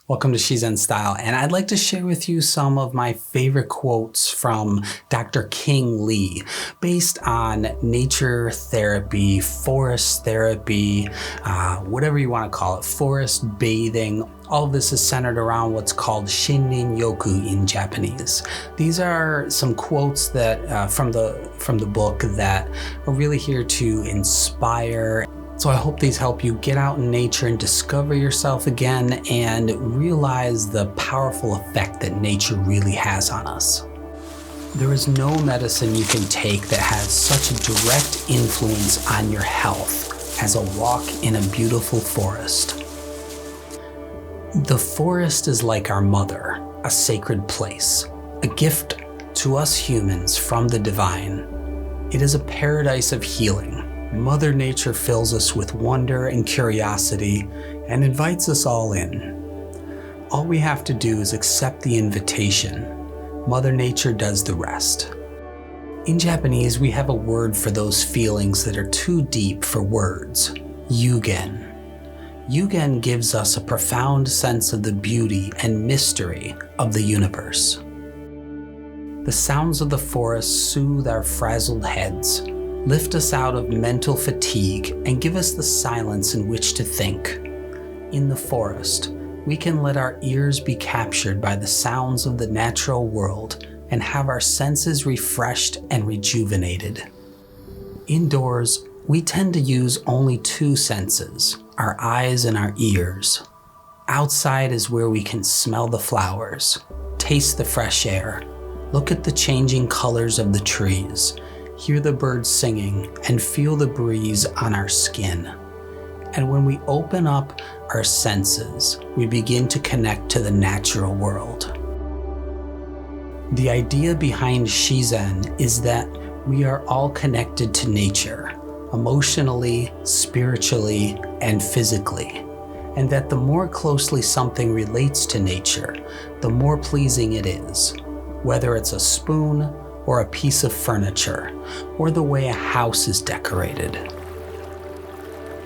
Welcome to Shizen Style, and I'd like to share with you some of my favorite quotes from Dr. King Lee, based on nature therapy, forest therapy, whatever you want to call it, forest bathing. All of this is centered around what's called Shinrin-Yoku in Japanese. These are some quotes that from the book that are really here to inspire. So I hope these help you get out in nature and discover yourself again and realize the powerful effect that nature really has on us. There is no medicine you can take that has such a direct influence on your health as a walk in a beautiful forest. The forest is like our mother, a sacred place, a gift to us humans from the divine. It is a paradise of healing. Mother Nature fills us with wonder and curiosity and invites us all in. All we have to do is accept the invitation. Mother Nature does the rest. In Japanese, we have a word for those feelings that are too deep for words: Yugen. Yugen gives us a profound sense of the beauty and mystery of the universe. The sounds of the forest soothe our frazzled heads, lift us out of mental fatigue, and give us the silence in which to think. In the forest, we can let our ears be captured by the sounds of the natural world and have our senses refreshed and rejuvenated. Indoors, we tend to use only two senses, our eyes and our ears. Outside is where we can smell the flowers, taste the fresh air, look at the changing colors of the trees, hear the birds singing, and feel the breeze on our skin. And when we open up our senses, we begin to connect to the natural world. The idea behind Shizen is that we are all connected to nature, emotionally, spiritually, and physically, and that the more closely something relates to nature, the more pleasing it is, whether it's a spoon, or a piece of furniture, or the way a house is decorated.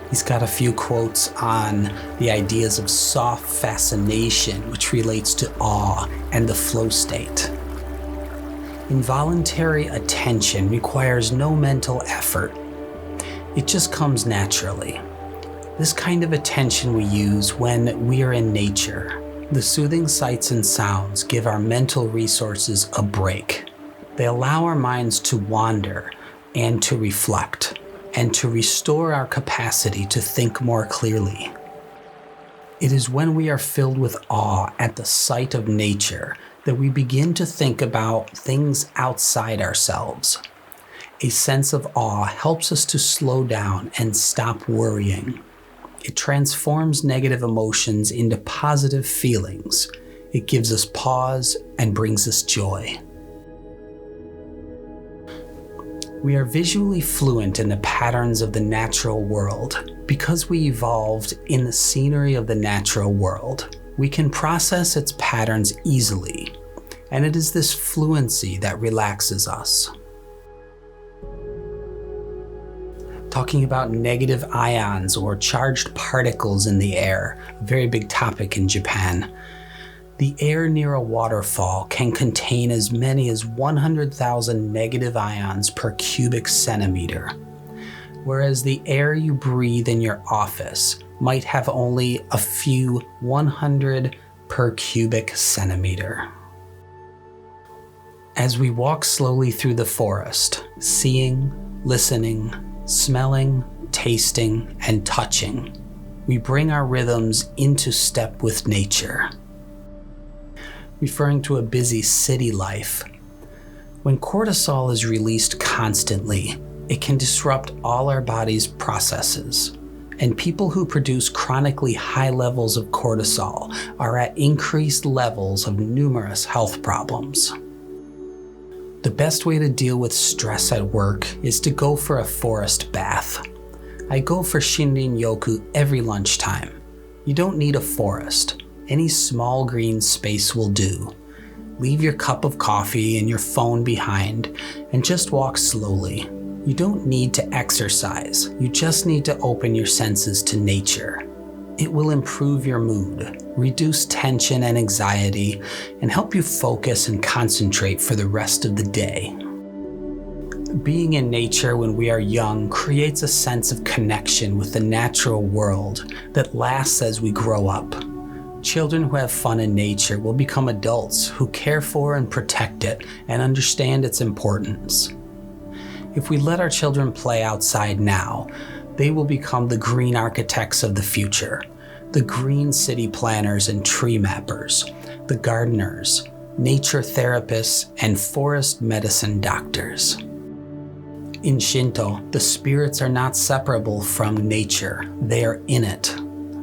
He's got a few quotes on the ideas of soft fascination, which relates to awe and the flow state. Involuntary attention requires no mental effort. It just comes naturally. This kind of attention we use when we are in nature. The soothing sights and sounds give our mental resources a break. They allow our minds to wander and to reflect and to restore our capacity to think more clearly. It is when we are filled with awe at the sight of nature that we begin to think about things outside ourselves. A sense of awe helps us to slow down and stop worrying. It transforms negative emotions into positive feelings. It gives us pause and brings us joy. We are visually fluent in the patterns of the natural world. Because we evolved in the scenery of the natural world, we can process its patterns easily, and it is this fluency that relaxes us. Talking about negative ions or charged particles in the air, a very big topic in Japan. The air near a waterfall can contain as many as 100,000 negative ions per cubic centimeter, whereas the air you breathe in your office might have only a few 100 per cubic centimeter. As we walk slowly through the forest, seeing, listening, smelling, tasting, and touching, we bring our rhythms into step with nature. Referring to a busy city life, when cortisol is released constantly, it can disrupt all our body's processes. And people who produce chronically high levels of cortisol are at increased levels of numerous health problems. The best way to deal with stress at work is to go for a forest bath. I go for Shinrin-Yoku every lunchtime. You don't need a forest. Any small green space will do. Leave your cup of coffee and your phone behind and just walk slowly. You don't need to exercise. You just need to open your senses to nature. It will improve your mood, reduce tension and anxiety, and help you focus and concentrate for the rest of the day. Being in nature when we are young creates a sense of connection with the natural world that lasts as we grow up. Children who have fun in nature will become adults who care for and protect it and understand its importance. If we let our children play outside now, they will become the green architects of the future, the green city planners and tree mappers, the gardeners, nature therapists, and forest medicine doctors. In Shinto, the spirits are not separable from nature. They are in it.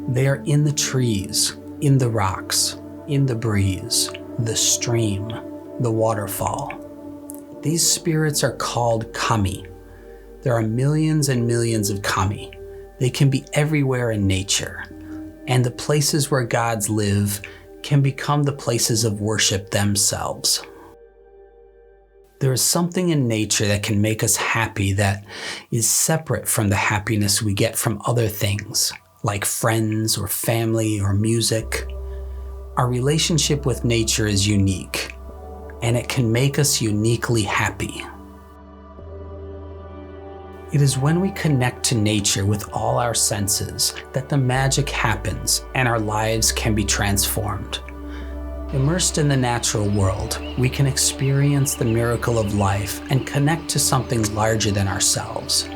They are in the trees, in the rocks, in the breeze, the stream, the waterfall. These spirits are called kami. There are millions and millions of kami. They can be everywhere in nature, and the places where gods live can become the places of worship themselves. There is something in nature that can make us happy that is separate from the happiness we get from other things, like friends or family or music. Our relationship with nature is unique, and it can make us uniquely happy. It is when we connect to nature with all our senses that the magic happens and our lives can be transformed. Immersed in the natural world, we can experience the miracle of life and connect to something larger than ourselves.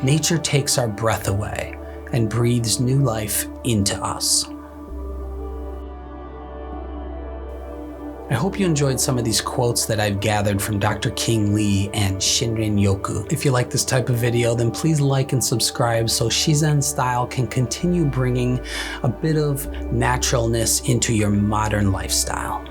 Nature takes our breath away and breathes new life into us. I hope you enjoyed some of these quotes that I've gathered from Dr. King Lee and Shinrin-Yoku. If you like this type of video, then please like and subscribe so Shizen style can continue bringing a bit of naturalness into your modern lifestyle.